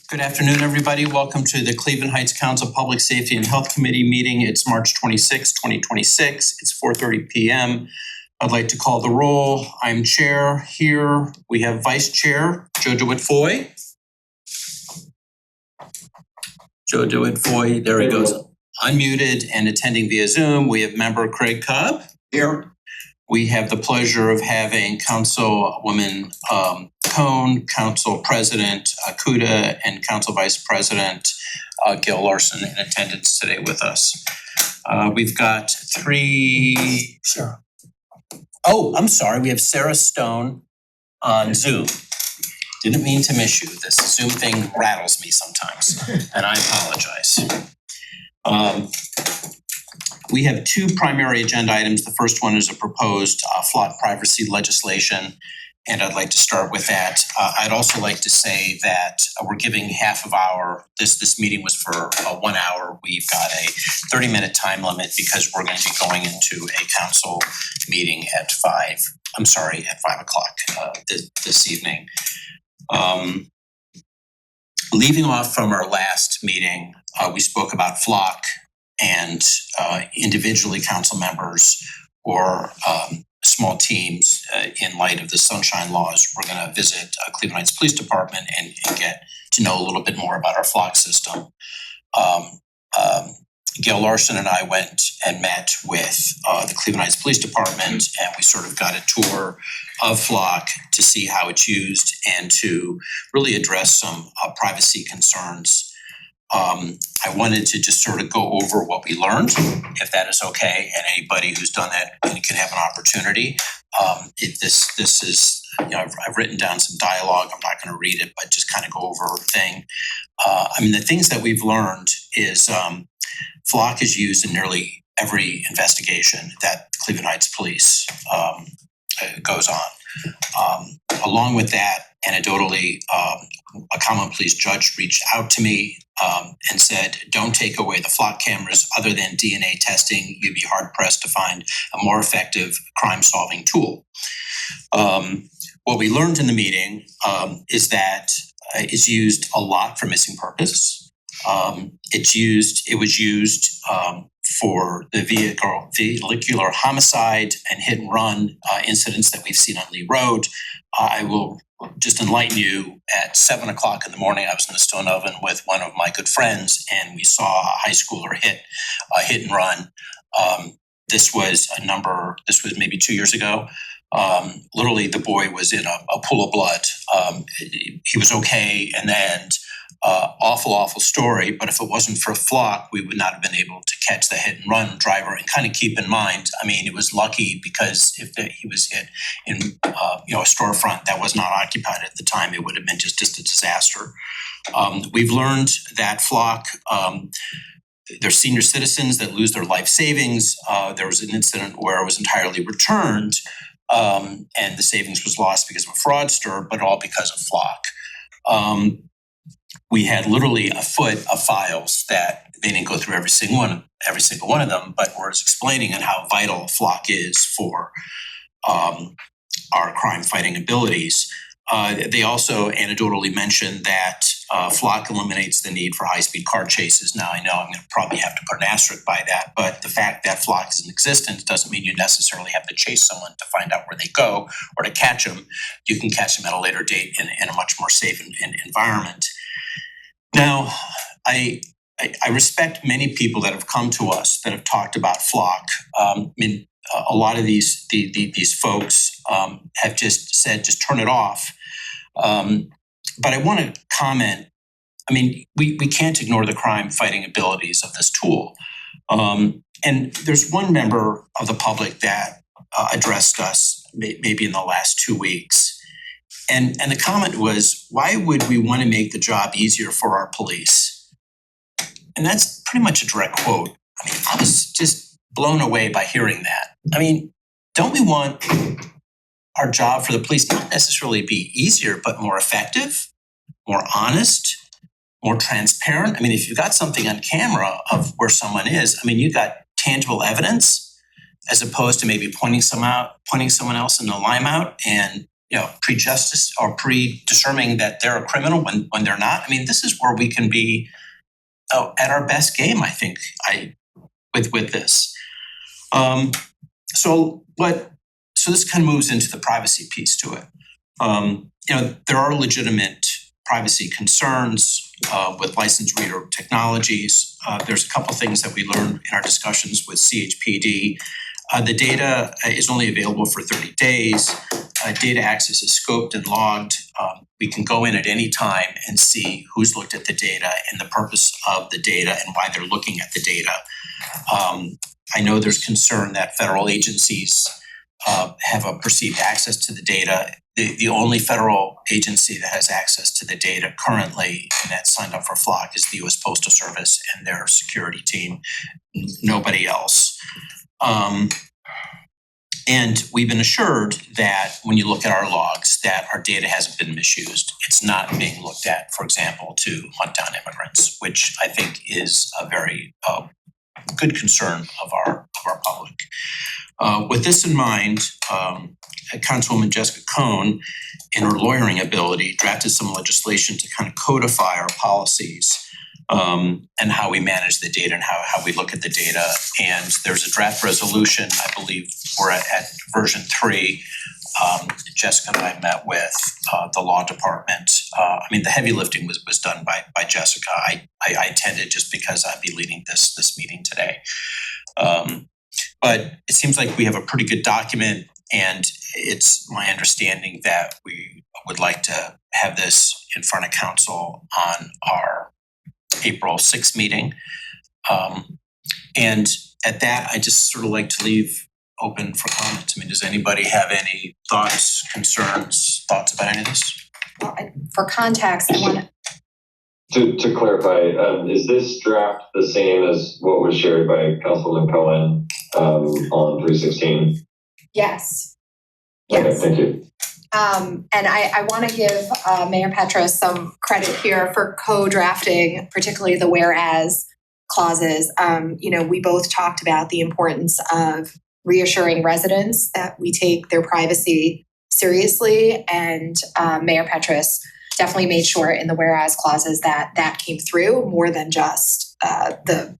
Good afternoon, everybody. Welcome to the Cleveland Heights Council Public Safety and Health Committee meeting. It's March 26, 2026. It's 4:30 p.m. I'd like to call the roll. I'm chair here. We have vice chair, Joe DeWitt-Foy. Joe DeWitt-Foy, there he goes. Unmuted and attending via Zoom. We have member Craig Cobb. Here. We have the pleasure of having Councilwoman Cone, Council President Kuda, and Council Vice President Gail Larson in attendance today with us. We've got three. Sarah. Oh, I'm sorry. We have Sarah Stone on Zoom. Didn't mean to miss you. This Zoom thing rattles me sometimes, and I apologize. We have two primary agenda items. The first one is a proposed flock privacy legislation, and I'd like to start with that. I'd also like to say that we're giving half of our, this meeting was for 1 hour. We've got a 30-minute time limit because we're going to be going into a council meeting at 5 o'clock this evening. Leaving off from our last meeting, we spoke about flock and individually council members or small teams in light of the sunshine laws. We're going to visit Cleveland Heights Police Department and get to know a little bit more about our flock system. Gail Larson and I went and met with the Cleveland Heights Police Department, and we sort of got a tour of flock to see how it's used and to really address some privacy concerns. I wanted to just sort of go over what we learned, if that is okay, and anybody who's done that can have an opportunity. This is, I've written down some dialogue. I'm not going to read it, but just kind of go over a thing. The things that we've learned is flock is used in nearly every investigation that Cleveland Heights Police goes on. Along with that, anecdotally, a common police judge reached out to me and said, don't take away the flock cameras. Other than DNA testing, you'd be hard pressed to find a more effective crime solving tool. What we learned in the meeting is that it's used a lot for missing purpose. It was used for the vehicular homicide and hit and run incidents that we've seen on Lee Road. I will just enlighten you. At 7 o'clock in the morning, I was in the Stone Oven with one of my good friends, and we saw a high schooler hit and run. This was maybe 2 years ago. Literally, the boy was in a pool of blood. He was okay, and then awful story. But if it wasn't for flock, we would not have been able to catch the hit and run driver. And kind of keep in mind, it was lucky because if he was hit in a storefront that was not occupied at the time, it would have been just a disaster. We've learned that flock. There's senior citizens that lose their life savings. There was an incident where it was entirely returned, and the savings was lost because of a fraudster, but all because of flock. We had literally a foot of files that they didn't go through every single one of them, but was explaining on how vital flock is for our crime fighting abilities. They also anecdotally mentioned that flock eliminates the need for high-speed car chases. Now, I know I'm going to probably have to put an asterisk by that, but the fact that flock is in existence doesn't mean you necessarily have to chase someone to find out where they go or to catch them. You can catch them at a later date in a much more safe environment. Now, I respect many people that have come to us that have talked about flock. A lot of these folks have just said, just turn it off. But I want to comment. We can't ignore the crime fighting abilities of this tool. And there's one member of the public that addressed us maybe in the last 2 weeks. And the comment was, why would we want to make the job easier for our police? And that's pretty much a direct quote. I was just blown away by hearing that. Don't we want our job for the police not necessarily be easier, but more effective, more honest, more transparent? If you've got something on camera of where someone is, you've got tangible evidence as opposed to maybe pointing someone else in the lime out and pre-justice or pre-discerning that they're a criminal when they're not. I mean, this is where we can be at our best game, I think, with this. So this kind of moves into the privacy piece to it. There are legitimate privacy concerns with licensed reader technologies. There's a couple things that we learned in our discussions with CHPD. The data is only available for 30 days. Data access is scoped and logged. We can go in at any time and see who's looked at the data and the purpose of the data and why they're looking at the data. I know there's concern that federal agencies have a perceived access to the data. The only federal agency that has access to the data currently and that's signed up for FLoC is the U.S. Postal Service and their security team, nobody else. And we've been assured that when you look at our logs, that our data hasn't been misused. It's not being looked at, for example, to hunt down immigrants, which I think is a very good concern of our public. With this in mind, Councilwoman Jessica Cohn, in her lawyering ability, drafted some legislation to kind of codify our policies and how we manage the data and how we look at the data. And there's a draft resolution. I believe we're at version 3. Jessica and I met with the law department. The heavy lifting was done by Jessica. I attended just because I'd be leading this meeting today. But it seems like we have a pretty good document, and it's my understanding that we would like to have this in front of council on our April 6th meeting. And at that, I just sort of like to leave open for comments. Does anybody have any thoughts, concerns, thoughts about any of this? Well, for context, I want to clarify, is this draft the same as what was shared by Councilman Cohen on 316? Yes. Okay, thank you. And I want to give Mayor Petros some credit here for co-drafting, particularly the whereas clauses. We both talked about the importance of reassuring residents that we take their privacy seriously, and Mayor Petros definitely made sure in the whereas clauses that came through more than just the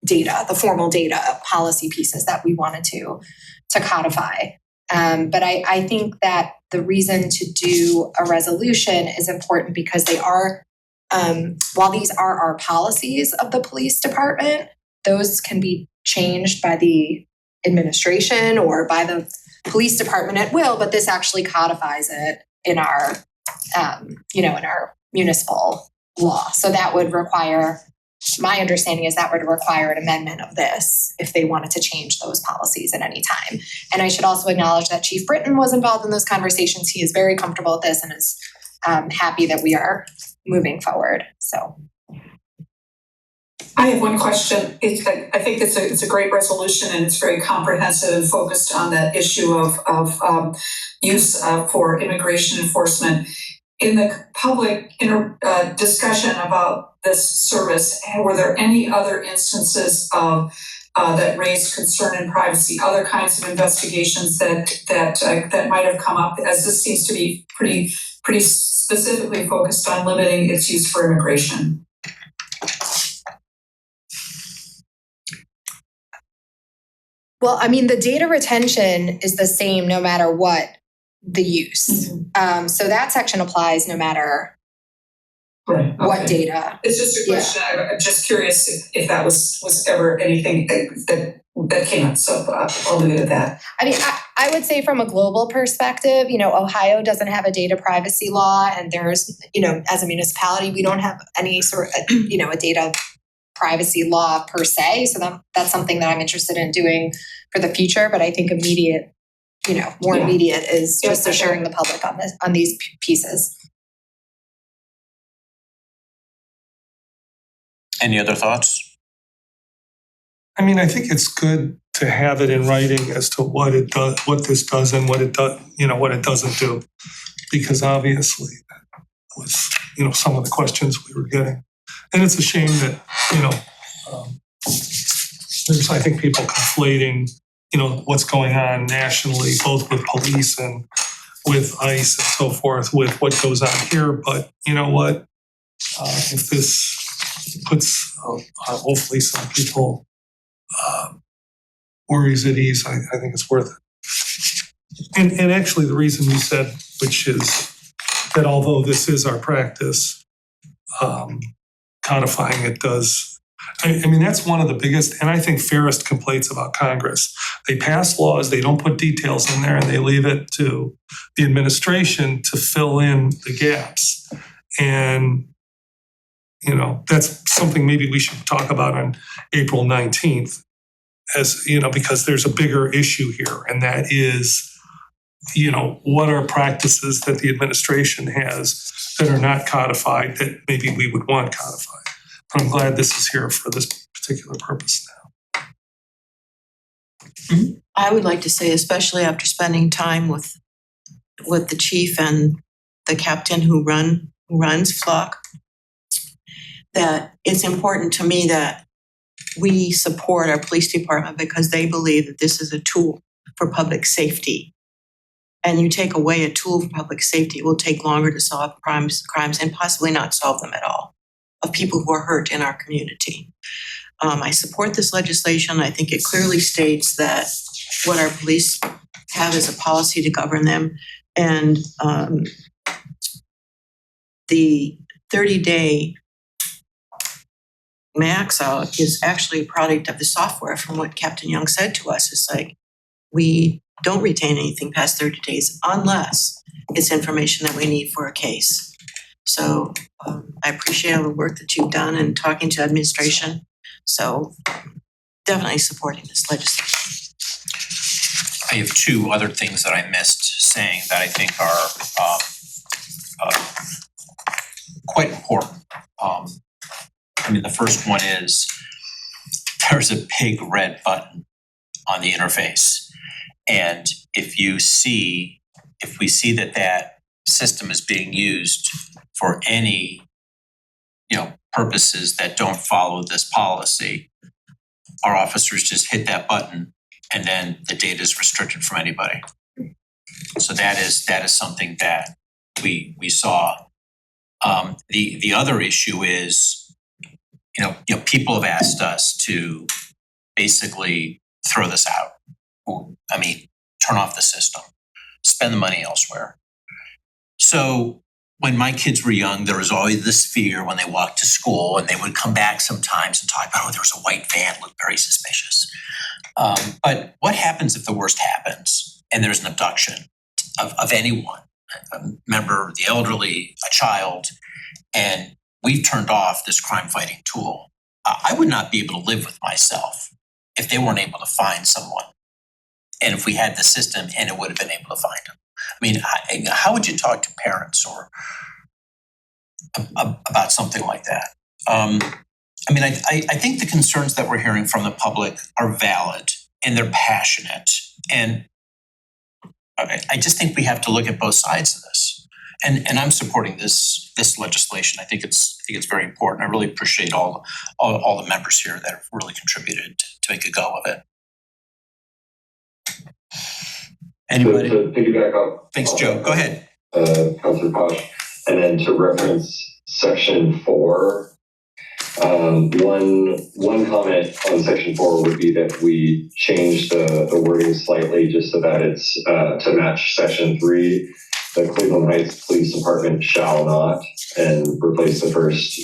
data, the formal data policy pieces that we wanted to codify. But I think that the reason to do a resolution is important because they are, while these are our policies of the police department, those can be changed by the administration or by the police department at will, but this actually codifies it in our, in our municipal law. So that would require, my understanding is that would require an amendment of this if they wanted to change those policies at any time. And I should also acknowledge that Chief Britton was involved in those conversations. He is very comfortable with this and is happy that we are moving forward. So I have one question. I think it's a great resolution, and it's very comprehensive and focused on that issue of use for immigration enforcement. In the public discussion about this service, were there any other instances of that raised concern in privacy? Other kinds of investigations that might have come up, as this seems to be pretty specifically focused on limiting its use for immigration. Well, the data retention is the same no matter what the use. Mm-hmm. So that section applies no matter what data. It's just a question. Yeah. I'm just curious if that was ever anything that came up. So I'll leave it at that. I would say from a global perspective, Ohio doesn't have a data privacy law, and there's, as a municipality, we don't have any sort of, a data privacy law per se. So that's something that I'm interested in doing for the future. But I think immediate is just assuring the public on these pieces. Any other thoughts? I think it's good to have it in writing as to what it does, what this does, and what it does, what it doesn't do, because obviously that was, some of the questions we were getting, and it's a shame that there's, I think, people conflating, what's going on nationally, both with police and with ICE and so forth with what goes on here. But you know what? If this puts hopefully some people worries at ease, I think it's worth it. And actually the reason you said, which is that although this is our practice, codifying it does. I mean, that's one of the biggest, and I think fairest complaints about Congress. They pass laws, they don't put details in there, and they leave it to the administration to fill in the gaps. And, you know, that's something maybe we should talk about on April 19th, as, you know, because there's a bigger issue here, and that is, you know, what are practices that the administration has that are not codified that maybe we would want codified. But I'm glad this is here for this particular purpose now. I would like to say, especially after spending time with the chief and the captain who runs Flock, that it's important to me that we support our police department because they believe that this is a tool for public safety. And you take away a tool for public safety, it will take longer to solve crimes and possibly not solve them at all, of people who are hurt in our community. I support this legislation. I think it clearly states that what our police have is a policy to govern them. And the 30-day max out is actually a product of the software. From what Captain Young said to us, it's like, we don't retain anything past 30 days unless it's information that we need for a case. So I appreciate all the work that you've done in talking to administration. So definitely supporting this legislation. I have two other things that I missed saying that I think are quite important. I mean, the first one is there's a big red button on the interface. And if we see that system is being used for any, you know, purposes that don't follow this policy, our officers just hit that button and then the data is restricted from anybody. So that is something that we saw. The other issue is, you know, people have asked us to basically throw this out. I mean, turn off the system, spend the money elsewhere. So when my kids were young, there was always this fear when they walked to school, and they would come back sometimes and talk about, oh, there was a white van, looked very suspicious. But what happens if the worst happens and there's an abduction of anyone, a member, the elderly, a child, and we've turned off this crime fighting tool? I would not be able to live with myself if they weren't able to find someone. And if we had the system and it would have been able to find them. I mean, how would you talk to parents or about something like that? I mean, I think the concerns that we're hearing from the public are valid and they're passionate. And I just think we have to look at both sides of this. And I'm supporting this legislation. I think it's very important. I really appreciate all the members here that have really contributed to make a go of it. Anybody? To piggyback up. Thanks, Joe. Go ahead. Councilor Posh, and then to reference section 4. One comment on section 4 would be that we change the wording slightly just so that it's to match section 3. The Cleveland Heights Police Department shall not, and replace the first,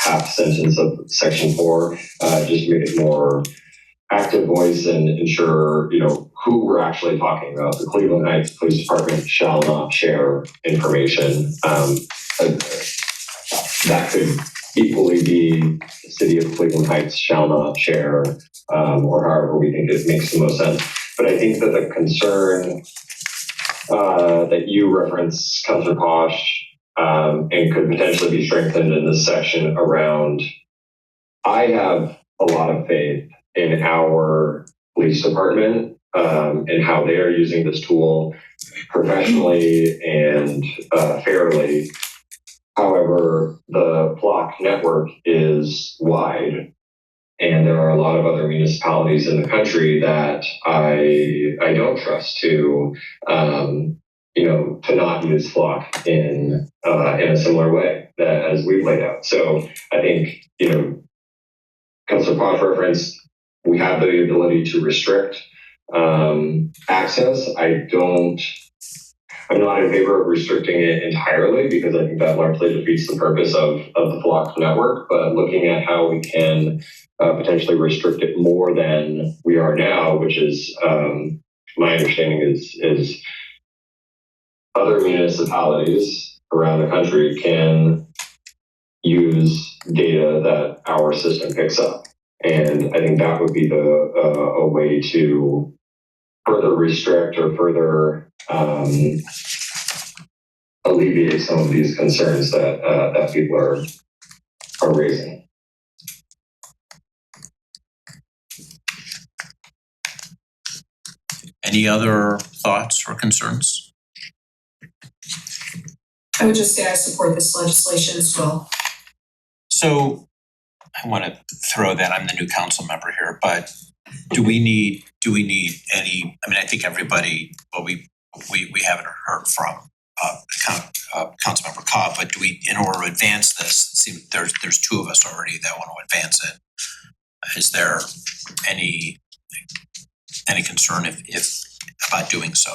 half sentence of section 4. Just make it more active voice and ensure, who we're actually talking about. The Cleveland Heights Police Department shall not share information. That could equally be the city of Cleveland Heights shall not share, or however we think it makes the most sense. But I think that the concern that you reference, Councilor Posh, and could potentially be strengthened in this section around, I have a lot of faith in our police department and how they are using this tool professionally and fairly. However, the Flock network is wide, and there are a lot of other municipalities in the country that I don't trust to to not use Flock in a similar way as we've laid out. So I think, Councilor Posh referenced, we have the ability to restrict access. I'm not in favor of restricting it entirely because I think that largely defeats the purpose of the Flock network, but looking at how we can potentially restrict it more than we are now, which is my understanding is other municipalities around the country can use data that our system picks up. And I think that would be a way to further restrict or further alleviate some of these concerns that people are raising. Any other thoughts or concerns? I would just say I support this legislation as well. So I want to throw that, I'm the new council member here, but do we need any, I mean, I think everybody, well, we haven't heard from Councilmember Cobb, but do we, in order to advance this, it seems there's two of us already that want to advance it. Is there any concern if about doing so?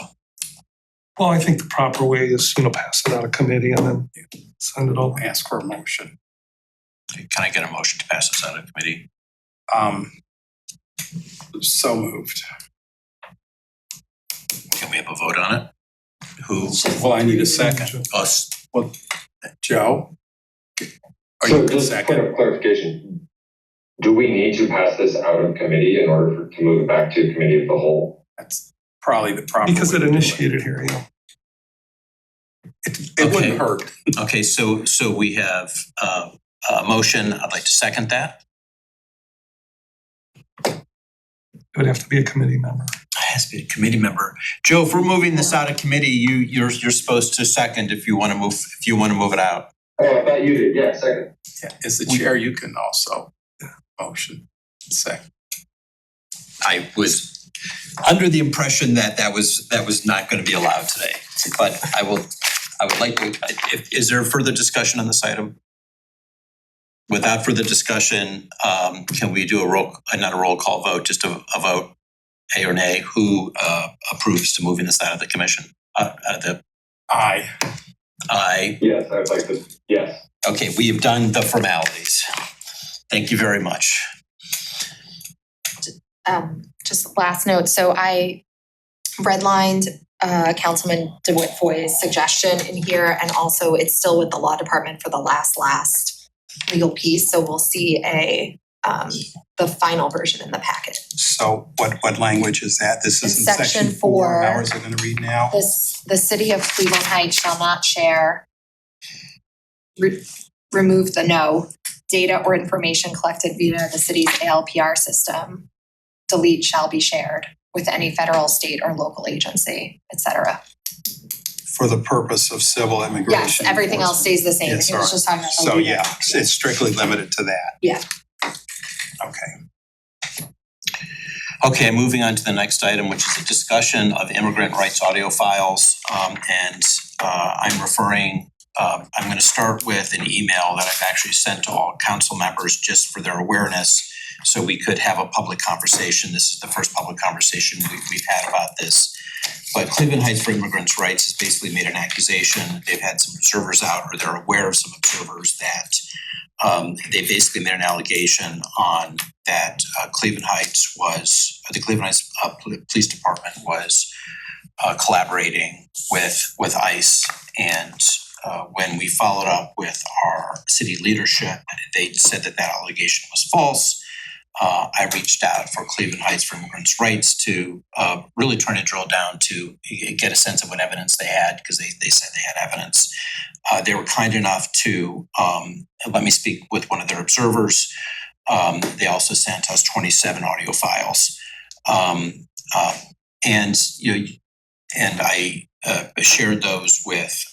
Well, I think the proper way is, pass it out of committee and then send it over. Ask for a motion. Can I get a motion to pass this out of committee? So moved. Can we have a vote on it? Who? Well, I need a second. Us. Well, Joe? Are So you a just point second? of clarification, do we need to pass this out of committee in order to move it back to committee of the whole? That's probably the proper Because way it to do initiated here, It Okay. wouldn't hurt. Okay, so we have a motion. I'd like to second that. It would have to be a committee member. It has to be a committee member. Joe, if we're moving this out of committee, you're supposed to second if you want to move it out. Oh, I thought you did. Yeah, second. Yeah, as the chair, you can also motion. Second. I was under the impression that was not going to be allowed today, but I would like to. Is there further discussion on this item? Without further discussion, can we do not a roll call vote, just a vote, A or nay? Who approves to moving this out of the commission? Out of the Aye. aye. Yes, I'd like to. Yes. Okay, we have done the formalities. Thank you very much. Just last note, so I redlined Councilman DeWitt Foy's suggestion in here, and also it's still with the law department for the last legal piece, so we'll see the final version in the packet. So what language is that? This is It's in section section 4. 4. Hours are going to read now. The city of Cleveland Heights shall not share, remove the no, data or information collected via the city's ALPR system. Delete shall be shared with any federal, state, or local agency, et cetera. For the purpose of civil immigration. Yes, everything else stays the same. Yes, He was just talking about the So legal. yeah, it's strictly limited to that. Yeah. Okay. Okay, moving on to the next item, which is a discussion of immigrant rights audio files. And I'm referring, I'm going to start with an email that I've actually sent to all council members just for their awareness, so we could have a public conversation. This is the first public conversation we've had about this. But Cleveland Heights for Immigrants' Rights has basically made an accusation. They've had some observers out, or they're aware of some observers that they basically made an allegation on that Cleveland Heights the Cleveland Heights Police Department was collaborating with ICE. And when we followed up with our city leadership, they said that allegation was false. I reached out for Cleveland Heights for Immigrants' Rights to really trying to drill down to get a sense of what evidence they had, because they said they had evidence. They were kind enough to let me speak with one of their observers. They also sent us 27 audio files. And I shared those with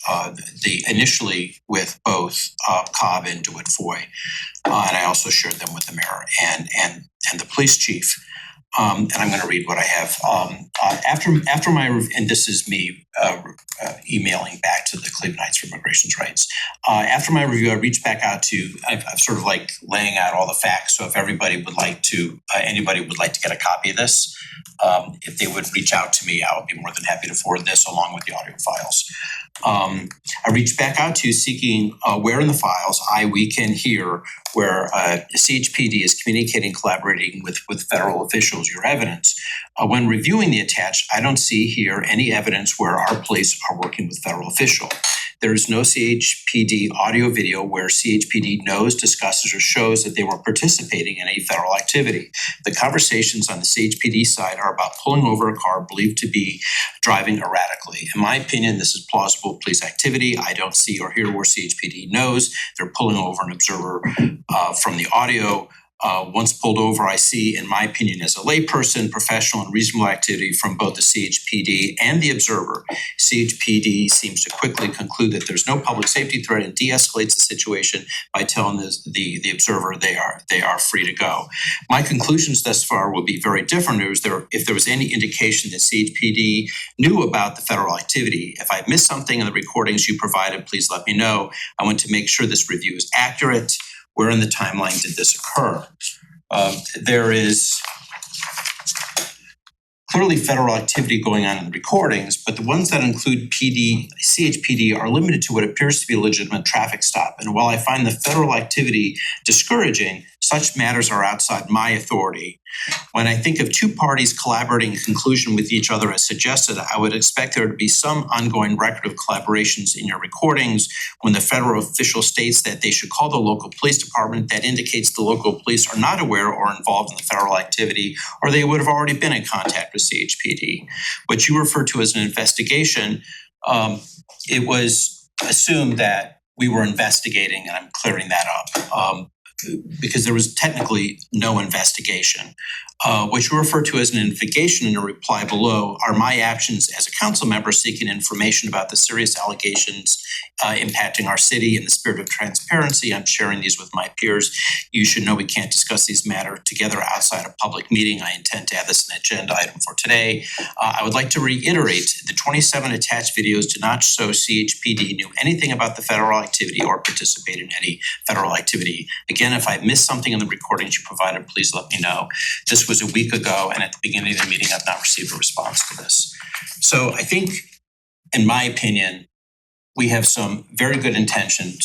initially with both Cobb and DeWitt Foy, and I also shared them with the mayor and the police chief. and I'm going to read what I have. After my and this is me emailing back to the Cleveland Heights for Immigration Rights. After my review, I reached back out to. I've sort of like laying out all the facts. So if everybody would like to, anybody would like to get a copy of this, if they would reach out to me, I would be more than happy to forward this along with the audio files. I reached back out to seeking where in the files we can hear where CHPD is communicating, collaborating with federal officials, your evidence. When reviewing the attached, I don't see here any evidence where our police are working with federal official. There is no CHPD audio video where CHPD knows, discusses, or shows that they were participating in any federal activity. The conversations on the CHPD side are about pulling over a car believed to be driving erratically. In my opinion, this is plausible police activity. I don't see or hear where CHPD knows they're pulling over an observer from the audio. Once pulled over, I see, in my opinion, as a layperson, professional and reasonable activity from both the CHPD and the observer. CHPD seems to quickly conclude that there's no public safety threat and de-escalates the situation by telling the observer they are free to go. My conclusions thus far would be very different if there was any indication that CHPD knew about the federal activity. If I missed something in the recordings you provided, please let me know. I want to make sure this review is accurate. Where in the timeline did this occur? There is clearly federal activity going on in the recordings, but the ones that include CHPD are limited to what appears to be a legitimate traffic stop. And while I find the federal activity discouraging, such matters are outside my authority. When I think of two parties collaborating in conclusion with each other as suggested, I would expect there to be some ongoing record of collaborations in your recordings. When the federal official states that they should call the local police department, that indicates the local police are not aware or involved in the federal activity, or they would have already been in contact with CHPD. What you refer to as an investigation, it was assumed that we were investigating, and I'm clearing that up. Because there was technically no investigation. What you refer to as an investigation in a reply below are my actions as a council member seeking information about the serious allegations impacting our city. In the spirit of transparency, I'm sharing these with my peers. You should know we can't discuss these matters together outside a public meeting. I intend to have this an agenda item for today. I would like to reiterate the 27 attached videos do not show CHPD knew anything about the federal activity or participated in any federal activity. Again, if I missed something in the recordings you provided, please let me know. This was a week ago, and at the beginning of the meeting, I've not received a response to this. So I think, in my opinion, we have some very good intentioned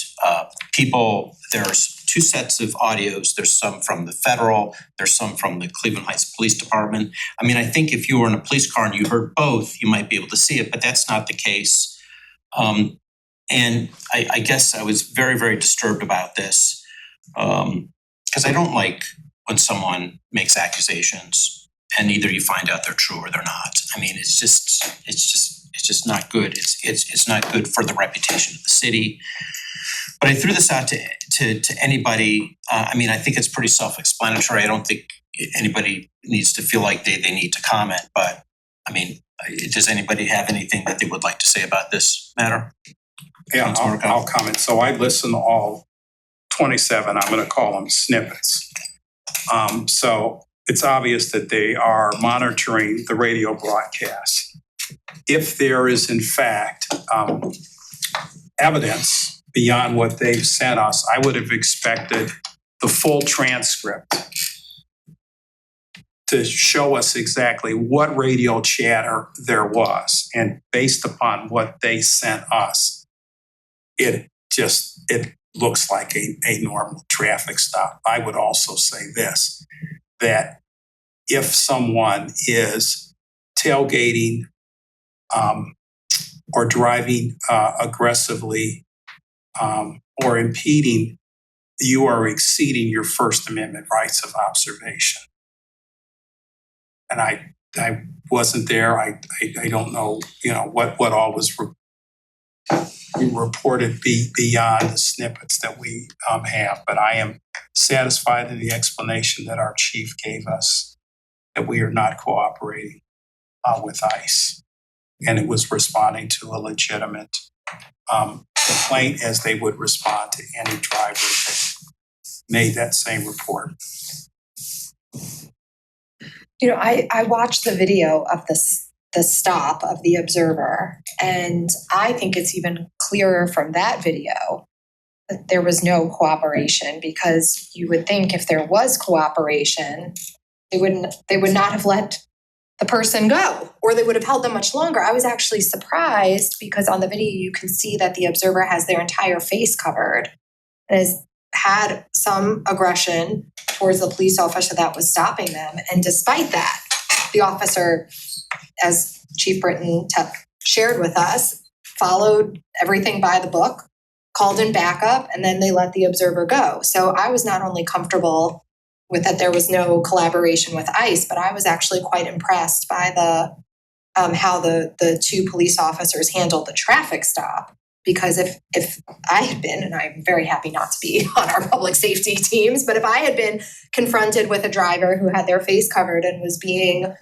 people. There's two sets of audios. There's some from the federal, there's some from the Cleveland Heights Police Department. I mean, I think if you were in a police car and you heard both, you might be able to see it, but that's not the case. And I guess I was very, very disturbed about this because I don't like when someone makes accusations and either you find out they're true or they're not. I mean, it's just not good. It's not good for the reputation of the city. But I threw this out to anybody. I mean, I think it's pretty self-explanatory. I don't think anybody needs to feel like they need to comment. But I mean, does anybody have anything that they would like to say about this matter? Yeah, I'll comment. So I listened to all 27. I'm going to call them snippets. So it's obvious that they are monitoring the radio broadcast. If there is, in fact, evidence beyond what they've sent us, I would have expected the full transcript to show us exactly what radio chatter there was. And based upon what they sent us, it looks like a normal traffic stop. I would also say this, that if someone is tailgating or driving aggressively or impeding, you are exceeding your First Amendment rights of observation. And I wasn't there. I don't know, what all was reported beyond the snippets that we have. But I am satisfied in the explanation that our chief gave us that we are not cooperating with ICE. And it was responding to a legitimate complaint as they would respond to any driver that made that same report. You know, I watched the video of the stop of the observer, and I think it's even clearer from that video that there was no cooperation, because you would think if there was cooperation, they would not have let the person go, or they would have held them much longer. I was actually surprised because on the video you can see that the observer has their entire face covered and has had some aggression towards the police officer that was stopping them. And despite that, the officer, as Chief Britton shared with us, followed everything by the book, called in backup, and then they let the observer go. So I was not only comfortable with that there was no collaboration with ICE, but I was actually quite impressed by the how the two police officers handled the traffic stop. Because if I had been, and I'm very happy not to be on our public safety teams, but if I had been confronted with a driver who had their face covered and was being,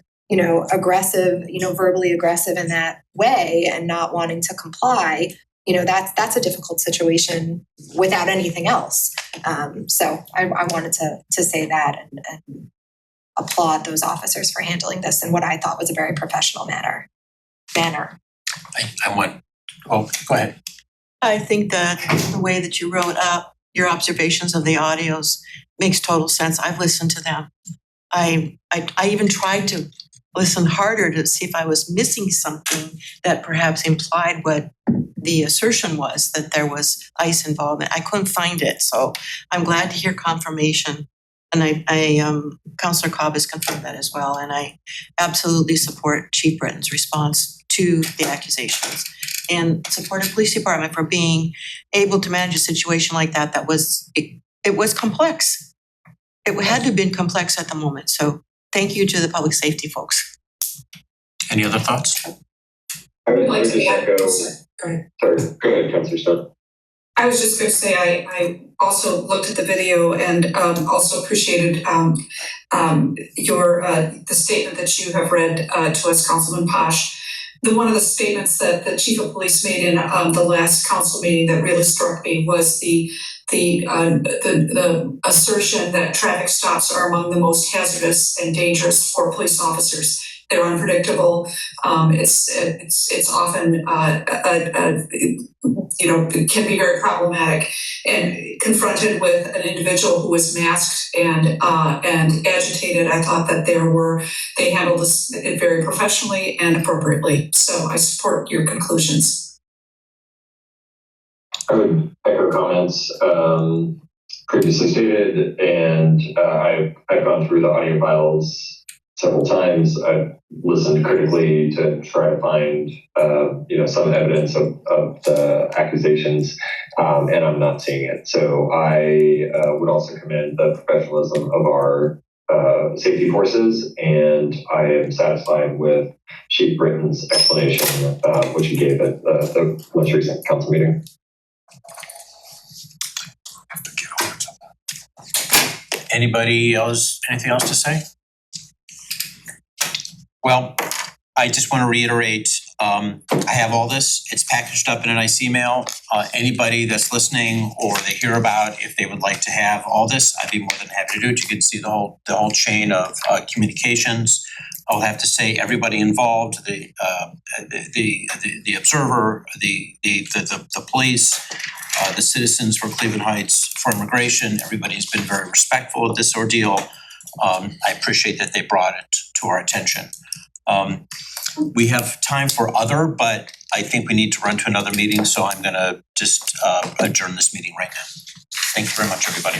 aggressive, verbally aggressive in that way and not wanting to comply, that's a difficult situation without anything else. So I wanted to say that and applaud those officers for handling this in what I thought was a very professional manner. Go ahead. I think that the way that you wrote up your observations of the audios makes total sense. I've listened to them. I even tried to listen harder to see if I was missing something that perhaps implied what the assertion was, that there was ICE involvement. I couldn't find it, so I'm glad to hear confirmation. And Councillor Cobb has confirmed that as well. And I absolutely support Chief Britton's response to the accusations and support the police department for being able to manage a situation like that. It was complex. It had to have been complex at the moment. So thank you to the public safety folks. Any other thoughts? I would Like just to add- echo. Go ahead. Sorry, go ahead, Councillor Stone. I was just going to say I also looked at the video and also appreciated your the statement that you have read to us, Councilman Posh. One of the statements that the chief of police made in the last council meeting that really struck me was the assertion that traffic stops are among the most hazardous and dangerous for police officers. They're unpredictable. It's often it can be very problematic. And confronted with an individual who was masked and agitated, I thought that they handled this very professionally and appropriately. So I support your conclusions. I would echo comments previously stated, and I've gone through the audio files several times. I've listened critically to try to find some evidence of the accusations, and I'm not seeing it. So I would also commend the professionalism of our safety forces, and I am satisfied with Chief Britton's explanation, which he gave at the most recent council meeting. Anybody else, anything else to say? Well, I just want to reiterate, I have all this. It's packaged up in a nice email. Anybody that's listening or they hear about, if they would like to have all this, I'd be more than happy to do it. You can see the whole chain of communications. I'll have to say everybody involved, the observer, the police, the citizens for Cleveland Heights, for immigration, everybody's been very respectful of this ordeal. I appreciate that they brought it to our attention. We have time for other, but I think we need to run to another meeting, so I'm gonna just adjourn this meeting right now. Thank you very much, everybody.